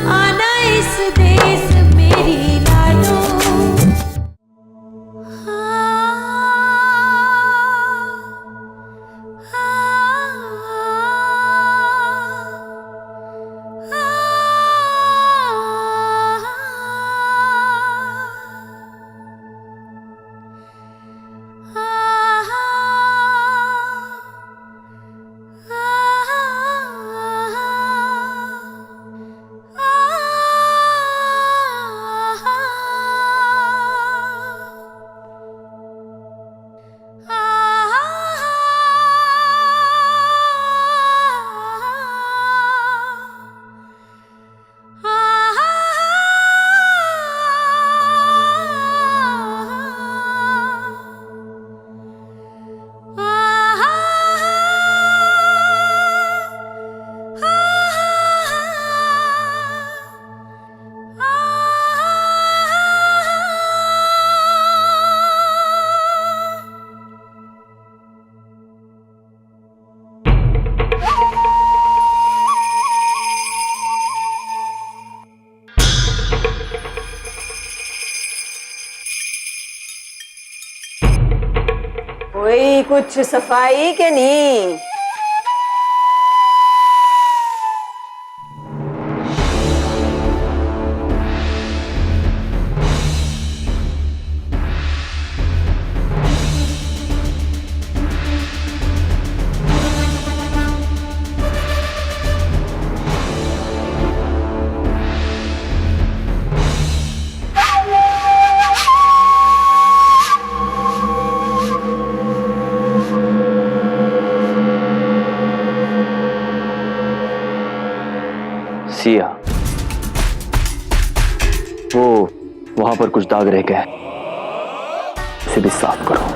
आना इस देश मेरी लाडो। कोई कुछ सफाई के नहीं? सिया, वो वहां पर कुछ दाग रह गए, उसे भी साफ करो।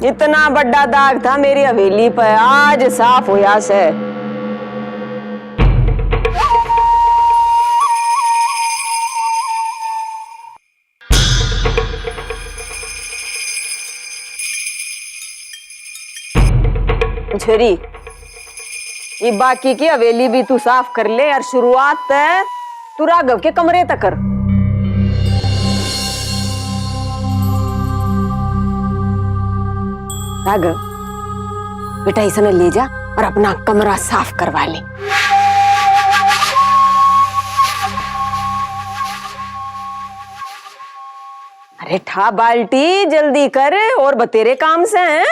इतना बड़ा दाग था मेरी हवेली पर, आज साफ होया से। झरी, ये बाकी की हवेली भी तू साफ कर ले और शुरुआत तू राघव के कमरे तक कर। राघव बेटा इस समय ले जा और अपना कमरा साफ करवा ले। अरे ठा बाल्टी, जल्दी कर और बतेरे काम से हैं।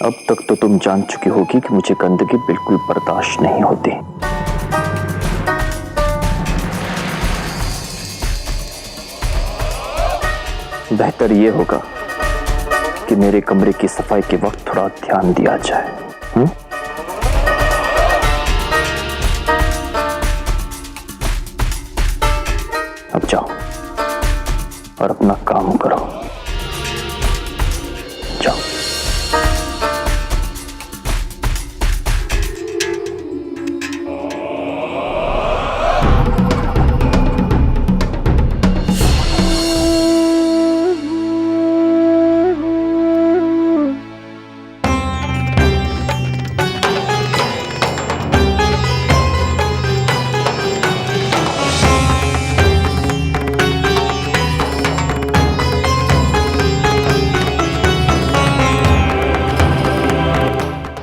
अब तक तो तुम जान चुकी होगी कि मुझे गंदगी बिल्कुल बर्दाश्त नहीं होती। बेहतर यह होगा कि मेरे कमरे की सफाई के वक्त थोड़ा ध्यान दिया जाए। अब जाओ और अपना काम करो। जाओ।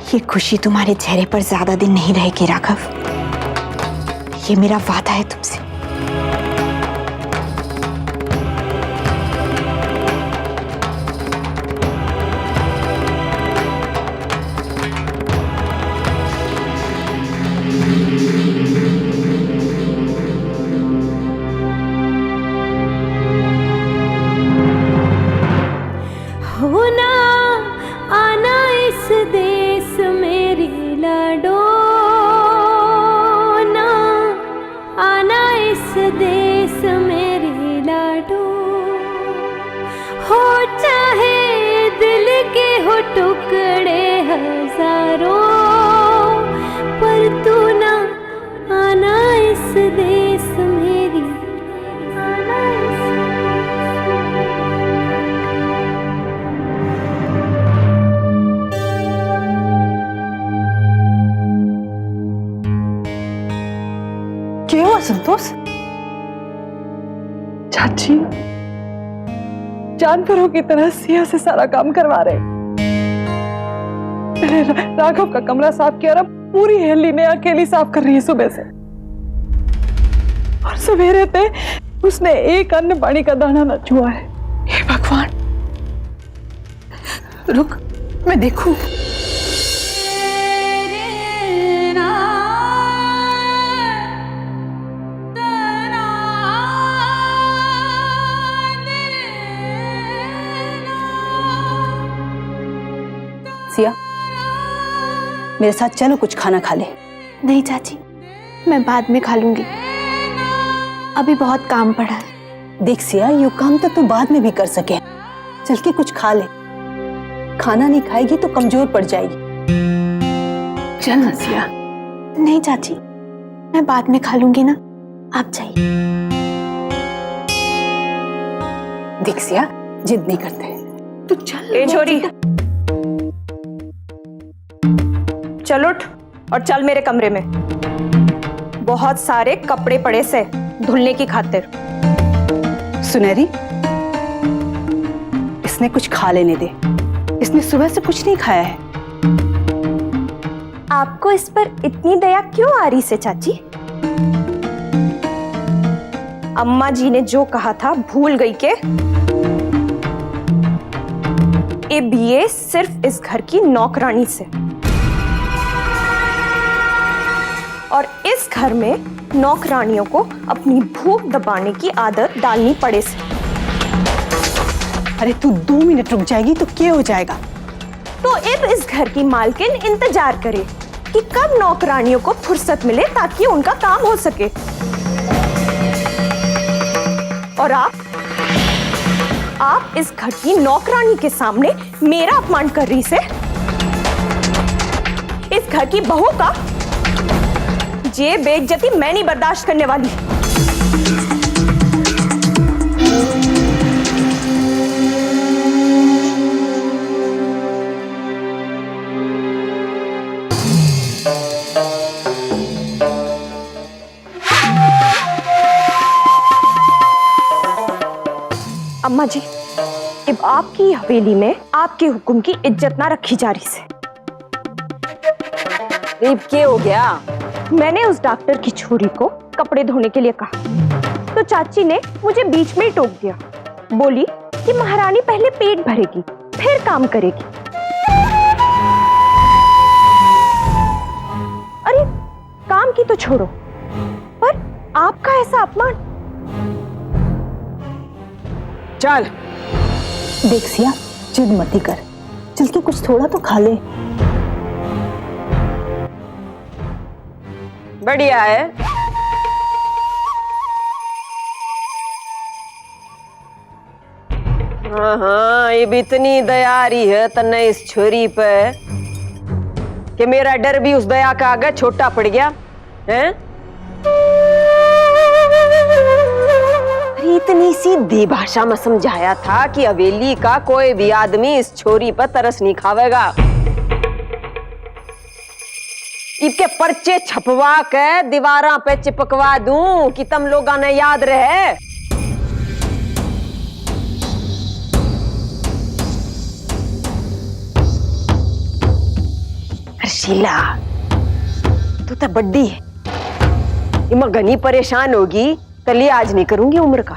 ये खुशी तुम्हारे चेहरे पर ज्यादा दिन नहीं रहेगी राघव, ये मेरा वादा है तुमसे। होना आना इस देश मेरी लाडो। टुकड़े हजारों, पर तू ना आना इस देश मेरी, आना इस क्या हुआ संतोष? चाची जानवरों की तरह सिया से सारा काम करवा रहे। मैंने राघव का कमरा साफ किया और अब पूरी हेली ने अकेली साफ कर रही है सुबह से। और सवेरे पे उसने एक अन्न पानी का दाना न छुआ है। हे भगवान, रुक मैं देखूं। सिया, मेरे साथ चलो, कुछ खाना खा ले। नहीं चाची, मैं बाद में खा लूंगी, अभी बहुत काम पड़ा है। देख सिया, ये काम तो तू बाद में भी कर सके। चल के कुछ खा ले, खाना नहीं खाएगी तो कमजोर पड़ जाएगी। चल ना सिया। नहीं चाची, मैं बाद में खा लूंगी ना, आप जाइए। देख सिया, जिद नहीं करते। तू चल। ए छोरी, चल उठ और चल मेरे कमरे में। बहुत सारे कपड़े पड़े से धुलने की खातिर। सुनहरी, इसने कुछ खा लेने दे, इसने सुबह से कुछ नहीं खाया है। आपको इस पर इतनी दया क्यों आ रही से चाची? अम्मा जी ने जो कहा था भूल गई के? ये सिर्फ इस घर की नौकरानी से, और इस घर में नौकरानियों को अपनी भूख दबाने की आदत डालनी पड़े से। अरे तू 2 मिनट रुक जाएगी तो क्या हो जाएगा? तो अब इस घर की मालकिन इंतजार करे कि कब नौकरानियों को फुर्सत मिले ताकि उनका काम हो सके। और आप इस घर की नौकरानी के सामने मेरा अपमान कर रही से? इस घर की बहू का ये बेइज्जती मैं नहीं बर्दाश्त करने वाली। अम्मा जी, अब आपकी हवेली में आपके हुक्म की इज्जत ना रखी जा रही से। क्या हो गया? मैंने उस डॉक्टर की छोरी को कपड़े धोने के लिए कहा तो चाची ने मुझे बीच में ही टोक दिया। बोली कि महारानी पहले पेट भरेगी फिर काम करेगी। अरे काम की तो छोड़ो, पर आपका ऐसा अपमान। चल देख सिया, जिद मती कर, चल के कुछ थोड़ा तो खा ले। बढ़िया है। हाँ, ये भी इतनी दया आ रही है तन्ने इस छोरी पे कि मेरा डर भी उस दया का आगे छोटा पड़ गया है। इतनी सीधी भाषा में समझाया था कि हवेली का कोई भी आदमी इस छोरी पर तरस नहीं खावेगा। इनके पर्चे छपवा के दीवारा पे चिपकवा दूं कि तुम लोगों ने याद रहे। शीला, तू तो बड्डी है, इमा घनी परेशान होगी तो लिहाज नहीं करूंगी उम्र का।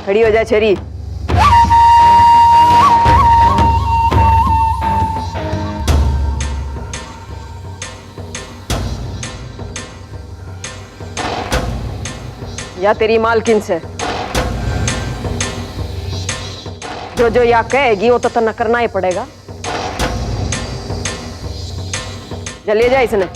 खड़ी हो जा छरी। या तेरी मालकिन से जो जो या कहेगी वो तो न करना ही पड़ेगा। ले जा इसने।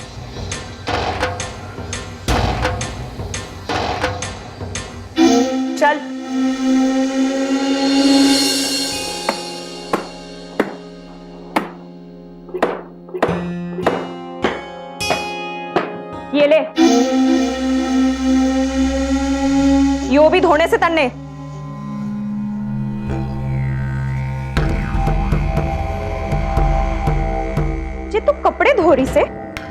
मेरे से तन्ने। जे तू कपड़े धो रही से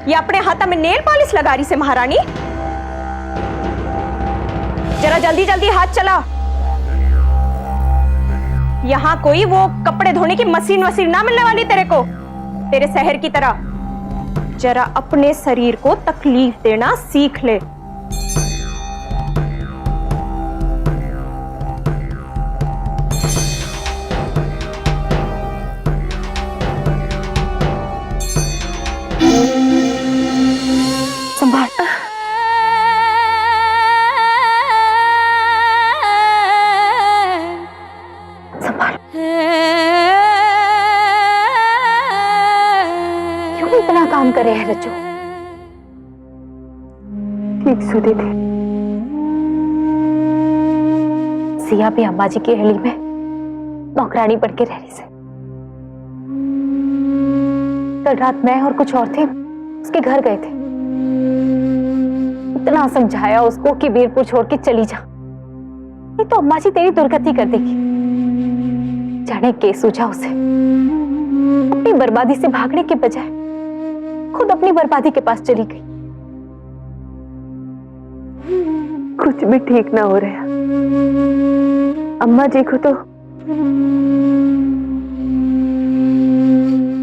या अपने हाथा में नेल पॉलिश लगा रही से महारानी? जरा जल्दी जल्दी हाथ चला। यहाँ कोई वो कपड़े धोने की मशीन वसीन ना मिलने वाली तेरे को, तेरे शहर की तरह। जरा अपने शरीर को तकलीफ देना सीख ले। संभाल। संभाल। क्यों इतना काम कर रहे हैं रज्जू? ठीक सुधी थी। सिया भी अम्मा जी की हवेली में नौकरानी बन के रह रही से। कल रात मैं और कुछ और थे उसके घर गए थे। इतना समझाया उसको कि वीरपुर छोड़ के चली जा, नहीं तो अम्मा जी तेरी दुर्गति कर देगी। जाने के सूझा उसे। अपनी बर्बादी से भागने के बजाय खुद अपनी बर्बादी के पास चली गई। कुछ भी ठीक ना हो रहा। अम्मा जी को तो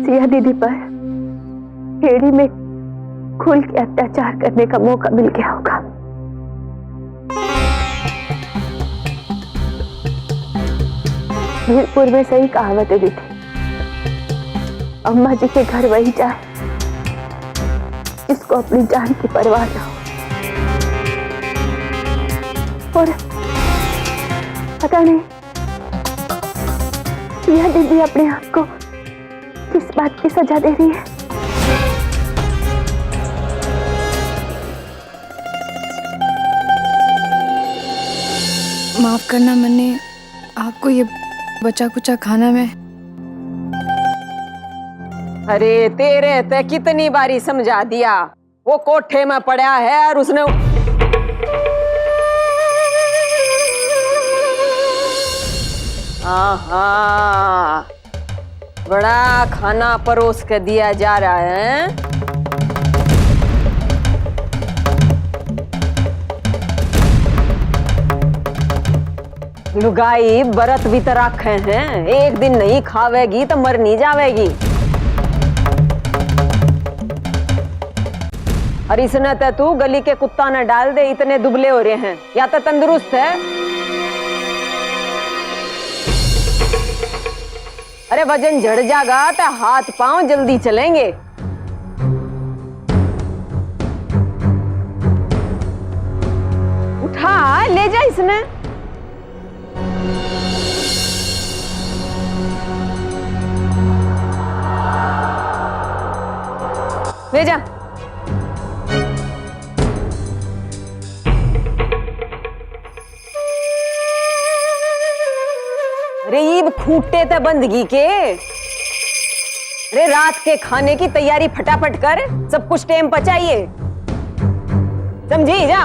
सिया दीदी पर हेड़ी में खुल के अत्याचार करने का मौका मिल गया होगा। वीरपुर में सही कहावतें भी थी, अम्मा जी के घर वही जाए जिसको अपनी जान की परवाह ना हो। और पता नहीं सिया दीदी अपने आप को किस बात की सजा दे रही है। माफ करना, मैंने आपको ये बचा कुचा खाना में। अरे तेरे ते कितनी बारी समझा दिया, वो कोठे में पड़ा है और उसने हाँ, बड़ा खाना परोस के दिया जा रहा है। लुगाई बरत भी तो रखे हैं, एक दिन नहीं खावेगी तो मर नहीं जावेगी। और इसने तो तू गली के कुत्ता न डाल दे, इतने दुबले हो रहे हैं, या तो तंदुरुस्त है। अरे वजन झड़ जाएगा तो हाथ पांव जल्दी चलेंगे। उठा ले जा इसने। ले जा। अरे ये खूंटे ते बंदगी के। अरे रात के खाने की तैयारी फटाफट कर, सब कुछ टाइम पर चाहिए, समझी? जा।